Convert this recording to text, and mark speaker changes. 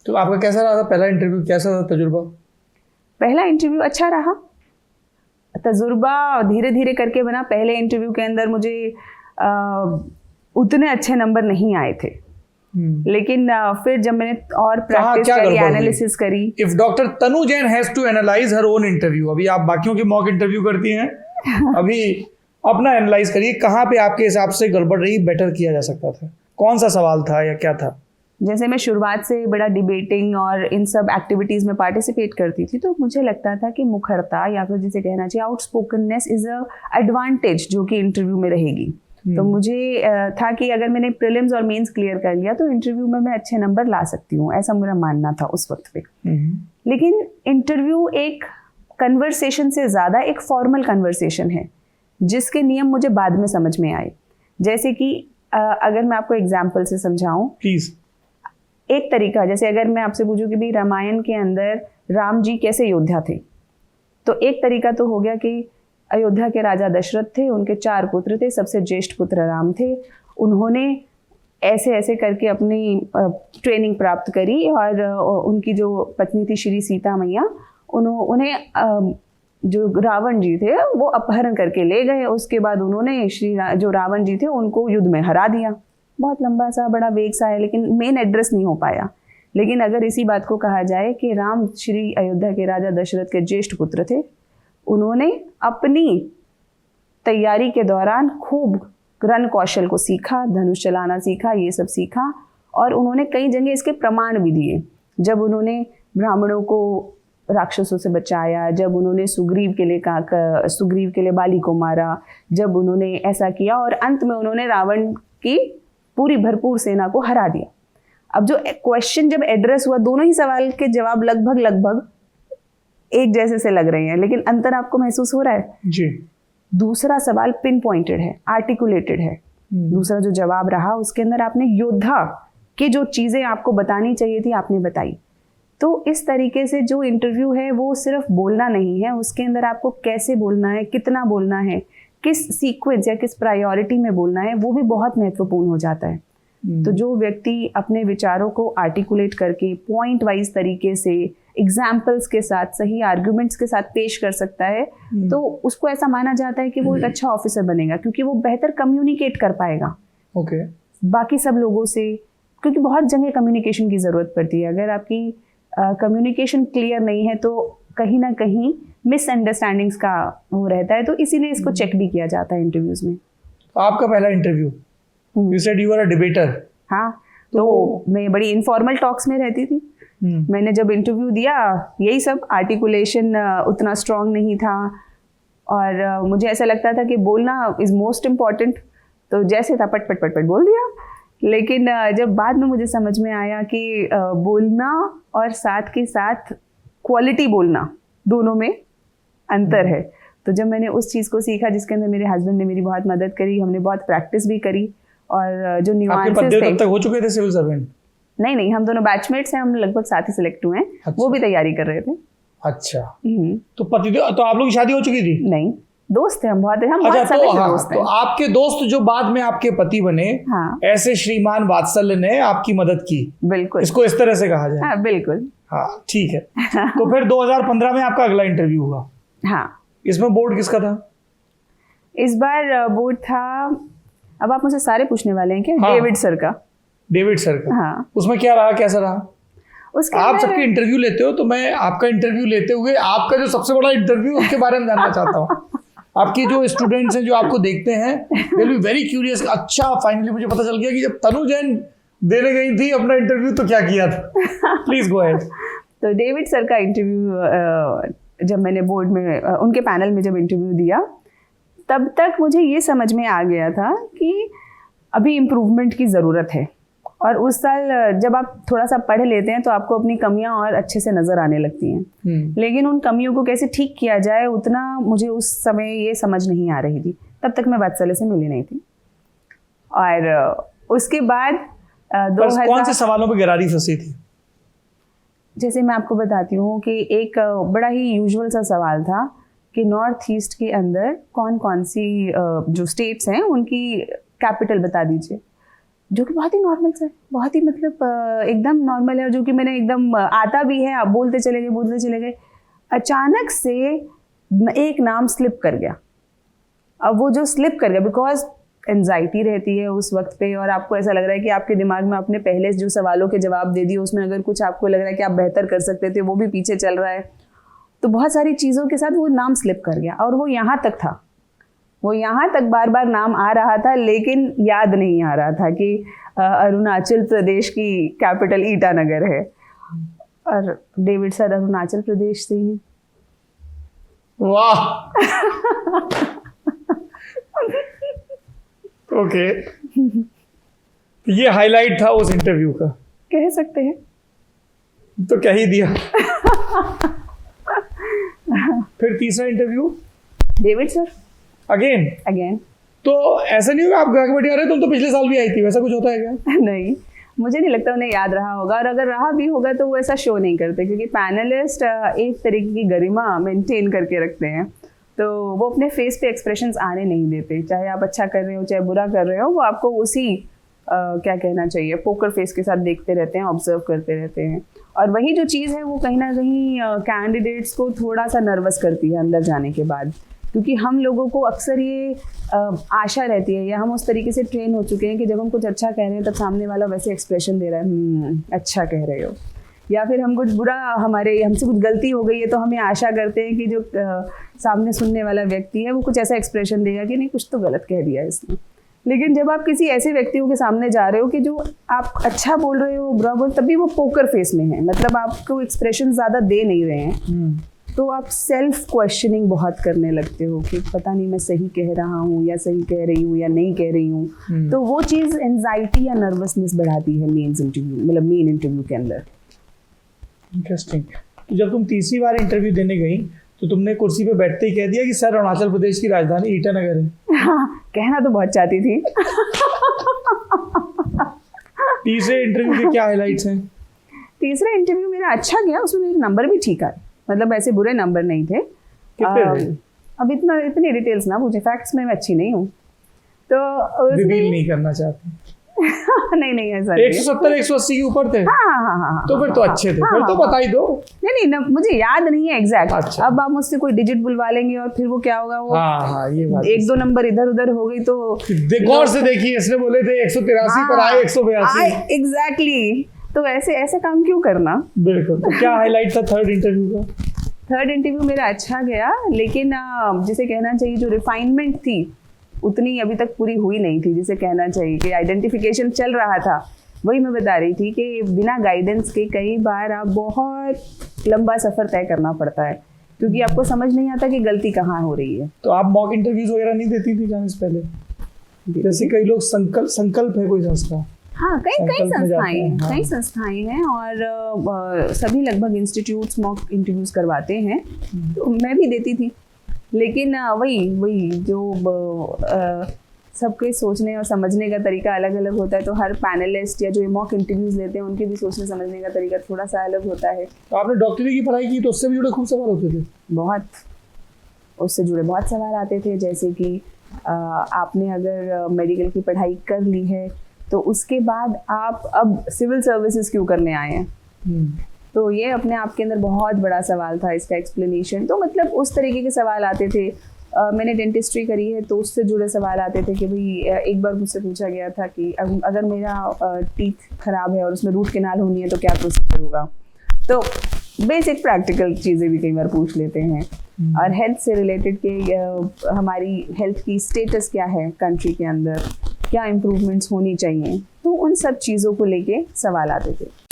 Speaker 1: तो आपका कैसा रहा था पहला इंटरव्यू, कैसा था तजुर्बा?
Speaker 2: पहला इंटरव्यू अच्छा रहा, तजुर्बा धीरे धीरे करके बना। पहले इंटरव्यू के अंदर मुझे उतने अच्छे नंबर नहीं आए थे, लेकिन फिर जब मैंने और प्रैक्टिस करी, एनालिसिस करी।
Speaker 1: If doctor Tanu Jain has to analyse her own interview, अभी आप बाकियों के मॉक इंटरव्यू करती हैं, अभी अपना एनालाइज करिए, कहाँ पे आपके हिसाब से गड़बड़ रही, बेटर किया जा सकता था, कौन सा सवाल था या क्या था?
Speaker 2: जैसे मैं शुरुआत से बड़ा डिबेटिंग और इन सब एक्टिविटीज़ में पार्टिसिपेट करती थी, तो मुझे लगता था कि मुखरता या फिर जिसे कहना चाहिए आउटस्पोकननेस इज़ अ एडवांटेज जो कि इंटरव्यू में रहेगी। तो मुझे था कि अगर मैंने प्रीलिम्स और मेंस क्लियर कर लिया तो इंटरव्यू में मैं अच्छे नंबर ला सकती हूँ, ऐसा मेरा मानना था उस वक्त पे। लेकिन इंटरव्यू एक कन्वर्सेशन से ज़्यादा एक फॉर्मल कन्वर्सेशन है, जिसके नियम मुझे बाद में समझ में आए। जैसे कि अगर मैं आपको एग्जाम्पल से समझाऊँ,
Speaker 1: प्लीज़।
Speaker 2: एक तरीका, जैसे अगर मैं आपसे पूछूं कि भाई रामायण के अंदर राम जी कैसे योद्धा थे, तो एक तरीका तो हो गया कि अयोध्या के राजा दशरथ थे, उनके 4 पुत्र थे, सबसे ज्येष्ठ पुत्र राम थे। उन्होंने ऐसे ऐसे करके अपनी ट्रेनिंग प्राप्त करी और उनकी जो पत्नी थी श्री सीता मैया, उन्हें जो रावण जी थे वो अपहरण करके ले गए। उसके बाद उन्होंने जो रावण जी थे उनको युद्ध में हरा दिया। बहुत लंबा सा बड़ा वेग सा है, लेकिन मेन एड्रेस नहीं हो पाया। लेकिन अगर इसी बात को कहा जाए कि राम श्री अयोध्या के राजा दशरथ के ज्येष्ठ पुत्र थे, उन्होंने अपनी तैयारी के दौरान खूब रण कौशल को सीखा, धनुष चलाना सीखा, ये सब सीखा, और उन्होंने कई जगह इसके प्रमाण भी दिए। जब उन्होंने ब्राह्मणों को राक्षसों से बचाया, जब उन्होंने सुग्रीव के लिए बाली को मारा, जब उन्होंने ऐसा किया, और अंत में उन्होंने रावण की पूरी भरपूर सेना को हरा दिया। अब जो क्वेश्चन जब एड्रेस हुआ, दोनों ही सवाल के जवाब लगभग एक जैसे से लग रहे हैं, लेकिन अंतर आपको महसूस हो रहा है
Speaker 1: जी।
Speaker 2: दूसरा सवाल पिन पॉइंटेड है, आर्टिकुलेटेड है। दूसरा जो जवाब रहा उसके अंदर आपने योद्धा की जो चीजें आपको बतानी चाहिए थी आपने बताई। तो इस तरीके से जो इंटरव्यू है वो सिर्फ बोलना नहीं है, उसके अंदर आपको कैसे बोलना है, कितना बोलना है, किस सीक्वेंस या किस प्रायोरिटी में बोलना है, वो भी बहुत महत्वपूर्ण हो जाता है। तो जो व्यक्ति अपने विचारों को आर्टिकुलेट करके पॉइंट वाइज तरीके से एग्जाम्पल्स के साथ, सही आर्गुमेंट्स के साथ पेश कर सकता है, तो उसको ऐसा माना जाता है कि वो एक अच्छा ऑफिसर बनेगा, क्योंकि वो बेहतर कम्युनिकेट कर पाएगा बाकी सब लोगों से। क्योंकि बहुत जगह कम्युनिकेशन की ज़रूरत पड़ती है। अगर आपकी कम्युनिकेशन क्लियर नहीं है तो कहीं ना कहीं मिसअंडरस्टैंडिंग्स का वो रहता है, तो इसीलिए इसको चेक भी किया जाता है इंटरव्यूज में।
Speaker 1: आपका पहला interview, you said you are a debater.
Speaker 2: हाँ, तो मैं बड़ी इनफॉर्मल टॉक्स में रहती थी। मैंने जब इंटरव्यू दिया, यही सब आर्टिकुलेशन उतना स्ट्रांग नहीं था, और मुझे ऐसा लगता था कि बोलना इज़ मोस्ट इम्पॉर्टेंट, तो जैसे था पट पट पट पट बोल दिया। लेकिन जब बाद में मुझे समझ में आया कि बोलना और साथ के साथ क्वालिटी बोलना, दोनों में अंतर है। तो जब मैंने उस चीज़ को सीखा, जिसके अंदर मेरे हस्बैंड ने मेरी बहुत मदद करी, हमने बहुत प्रैक्टिस भी करी, और जो न्यूआंसेस थे।
Speaker 1: तब तक हो चुके थे सिविल सर्वेंट?
Speaker 2: नहीं, हम दोनों बैचमेट्स हैं, हम लगभग साथ ही सिलेक्ट हुए हैं। अच्छा। वो भी तैयारी कर रहे थे।
Speaker 1: अच्छा। तो तो आप लोग की शादी हो चुकी थी?
Speaker 2: नहीं, दोस्त थे हम बहुत समय से दोस्त हैं।
Speaker 1: तो आपके दोस्त जो बाद में आपके पति बने,
Speaker 2: हाँ,
Speaker 1: ऐसे श्रीमान वात्सल्य ने आपकी मदद की।
Speaker 2: बिल्कुल,
Speaker 1: इसको इस तरह से कहा जाए।
Speaker 2: हाँ, बिल्कुल।
Speaker 1: हाँ, ठीक है। तो फिर 2015 में आपका अगला इंटरव्यू हुआ।
Speaker 2: हाँ,
Speaker 1: इसमें बोर्ड किसका था?
Speaker 2: इस बार बोर्ड था, अब आप मुझे सारे पूछने वाले हैं क्या?
Speaker 1: हाँ,
Speaker 2: डेविड सर का।
Speaker 1: डेविड सर का।
Speaker 2: हाँ।
Speaker 1: उसमें क्या रहा, कैसा रहा? आप सबके इंटरव्यू लेते हो, तो मैं आपका इंटरव्यू लेते हुए आपका जो सबसे बड़ा इंटरव्यू उसके बारे में जानना चाहता हूँ। आपके जो स्टूडेंट्स हैं जो आपको देखते हैं, they will be very curious. अच्छा, फाइनली मुझे पता चल गया कि जब तनु जैन देने गई थी अपना इंटरव्यू तो क्या किया था। Please go ahead.
Speaker 2: तो डेविड सर का इंटरव्यू जब मैंने बोर्ड में उनके पैनल में जब इंटरव्यू दिया, तब तक मुझे ये समझ में आ गया था कि अभी इम्प्रूवमेंट की ज़रूरत है। और उस साल जब आप थोड़ा सा पढ़ लेते हैं तो आपको अपनी कमियां और अच्छे से नज़र आने लगती हैं। लेकिन उन कमियों को कैसे ठीक किया जाए, उतना मुझे उस समय ये समझ नहीं आ रही थी। तब तक मैं वात्सल्य से मिली नहीं थी। और उसके बाद
Speaker 1: कौन से सवालों पर गरारी फंसी थी?
Speaker 2: जैसे मैं आपको बताती हूँ कि एक बड़ा ही यूजुअल सा सवाल था कि नॉर्थ ईस्ट के अंदर कौन कौन सी जो स्टेट्स हैं उनकी कैपिटल बता दीजिए। जो कि बहुत ही नॉर्मल सा है, बहुत ही मतलब एकदम नॉर्मल है, और जो कि मैंने एकदम आता भी है, आप बोलते चले गए। अचानक से एक नाम स्लिप कर गया। अब वो जो स्लिप कर गया, बिकॉज एंजाइटी रहती है उस वक्त पे, और आपको ऐसा लग रहा है कि आपके दिमाग में आपने पहले जो सवालों के जवाब दे दिए, उसमें अगर कुछ आपको लग रहा है कि आप बेहतर कर सकते थे, वो भी पीछे चल रहा है। तो बहुत सारी चीज़ों के साथ वो नाम स्लिप कर गया, और वो यहाँ तक था, वो यहाँ तक बार बार नाम आ रहा था, लेकिन याद नहीं आ रहा था कि अरुणाचल प्रदेश की कैपिटल ईटानगर है, और डेविड सर अरुणाचल प्रदेश से ही।
Speaker 1: वाह। ओके, ये हाईलाइट था उस इंटरव्यू का,
Speaker 2: कह सकते हैं।
Speaker 1: तो कह ही दिया। फिर तीसरा इंटरव्यू
Speaker 2: डेविड सर अगेन।
Speaker 1: तो ऐसा नहीं होगा आप घर बैठे आ रहे, तुम तो पिछले साल भी आई थी, वैसा कुछ होता है क्या?
Speaker 2: नहीं, मुझे नहीं लगता उन्हें याद रहा होगा, और अगर रहा भी होगा तो वो ऐसा शो नहीं करते, क्योंकि पैनलिस्ट एक तरीके की गरिमा मेंटेन करके रखते हैं, तो वो अपने फेस पे एक्सप्रेशंस आने नहीं देते। चाहे आप अच्छा कर रहे हो चाहे बुरा कर रहे हो, वो आपको उसी क्या कहना चाहिए, पोकर फेस के साथ देखते रहते हैं, ऑब्जर्व करते रहते हैं। और वही जो चीज़ है वो कहीं ना कहीं कैंडिडेट्स को थोड़ा सा नर्वस करती है अंदर जाने के बाद, क्योंकि हम लोगों को अक्सर ये आशा रहती है, या हम उस तरीके से ट्रेन हो चुके हैं कि जब हम कुछ अच्छा कह रहे हैं तब सामने वाला वैसे एक्सप्रेशन दे रहा है, अच्छा कह रहे हो। या फिर हम कुछ बुरा, हमसे कुछ गलती हो गई है, तो हमें आशा करते हैं कि जो सामने सुनने वाला व्यक्ति है वो कुछ ऐसा एक्सप्रेशन देगा कि नहीं, कुछ तो गलत कह दिया इसने। लेकिन जब आप किसी ऐसे व्यक्तियों के सामने जा रहे हो कि जो आप अच्छा बोल रहे हो बुरा बोल, तभी वो पोकर फेस में है, मतलब आपको एक्सप्रेशन ज़्यादा दे नहीं रहे हैं, तो आप सेल्फ क्वेश्चनिंग बहुत करने लगते हो कि पता नहीं मैं सही कह रहा हूँ या सही कह रही हूँ या नहीं कह रही हूँ। तो वो चीज़ एंजाइटी या नर्वसनेस बढ़ाती है मेन इंटरव्यू के अंदर।
Speaker 1: इंटरेस्टिंग। तो जब तुम तीसरी बार इंटरव्यू देने गई तो तुमने कुर्सी पे बैठते ही कह दिया कि सर अरुणाचल प्रदेश की राजधानी ईटानगर है?
Speaker 2: हाँ, कहना तो बहुत चाहती थी।
Speaker 1: तीसरे इंटरव्यू के क्या हाइलाइट्स हैं?
Speaker 2: तीसरा इंटरव्यू मेरा अच्छा गया, उसमें मेरे नंबर भी ठीक आए, मतलब ऐसे बुरे नंबर नहीं थे। अब इतनी डिटेल्स ना पूछे, फैक्ट्स में मैं अच्छी नहीं हूँ, तो
Speaker 1: रिवील नहीं करना चाहती।
Speaker 2: नहीं ऐसा
Speaker 1: 170 180 के ऊपर थे।
Speaker 2: हाँ,
Speaker 1: तो फिर तो अच्छे थे, फिर तो बता ही दो।
Speaker 2: नहीं, मुझे याद नहीं है एग्जैक्ट।
Speaker 1: अच्छा।
Speaker 2: अब आप मुझसे कोई डिजिट बुलवा लेंगे और फिर वो क्या होगा, वो
Speaker 1: हाँ, ये बात
Speaker 2: 1-2 नंबर इधर उधर हो गई तो
Speaker 1: गौर से देखिए, इसने बोले थे 183 पर आए 182।
Speaker 2: एग्जैक्टली, तो ऐसे काम क्यों करना।
Speaker 1: बिल्कुल। तो क्या हाईलाइट था थर्ड इंटरव्यू का?
Speaker 2: थर्ड इंटरव्यू मेरा अच्छा गया, लेकिन जिसे कहना चाहिए जो रिफाइनमेंट थी उतनी अभी तक पूरी हुई नहीं थी, जिसे कहना चाहिए कि आइडेंटिफिकेशन चल रहा था। वही मैं बता रही थी कि बिना गाइडेंस के कई बार आप बहुत लंबा सफ़र तय करना पड़ता है, क्योंकि आपको समझ नहीं आता कि गलती कहाँ हो रही है।
Speaker 1: तो आप मॉक इंटरव्यूज वगैरह नहीं देती थी जाने से पहले? जैसे कई लोग संकल्प है कोई संस्था।
Speaker 2: हाँ, कई संस्थाएं हैं और सभी लगभग इंस्टीट्यूट्स मॉक इंटरव्यूज करवाते हैं, तो मैं भी देती थी। लेकिन वही जो सबके सोचने और समझने का तरीका अलग अलग होता है, तो हर पैनलिस्ट या जो मॉक इंटरव्यूज लेते हैं उनके भी सोचने समझने का तरीका थोड़ा सा अलग होता है।
Speaker 1: तो आपने डॉक्टरी की पढ़ाई की तो उससे भी जुड़े खूब सवाल होते थे?
Speaker 2: बहुत, उससे जुड़े बहुत सवाल आते थे, जैसे कि आपने अगर मेडिकल की पढ़ाई कर ली है तो उसके बाद आप अब सिविल सर्विसेज क्यों करने आए हैं? तो ये अपने आप के अंदर बहुत बड़ा सवाल था, इसका एक्सप्लेनेशन। तो मतलब उस तरीके के सवाल आते थे। मैंने डेंटिस्ट्री करी है तो उससे जुड़े सवाल आते थे कि भाई एक बार मुझसे पूछा गया था कि अगर मेरा टीथ खराब है और उसमें रूट कैनाल होनी है तो क्या प्रोसीजर होगा। तो बेसिक प्रैक्टिकल चीज़ें भी कई बार पूछ लेते हैं। और हेल्थ से रिलेटेड के हमारी हेल्थ की स्टेटस क्या है कंट्री के अंदर, क्या इम्प्रूवमेंट्स होनी चाहिए, तो उन सब चीज़ों को लेके सवाल आते थे।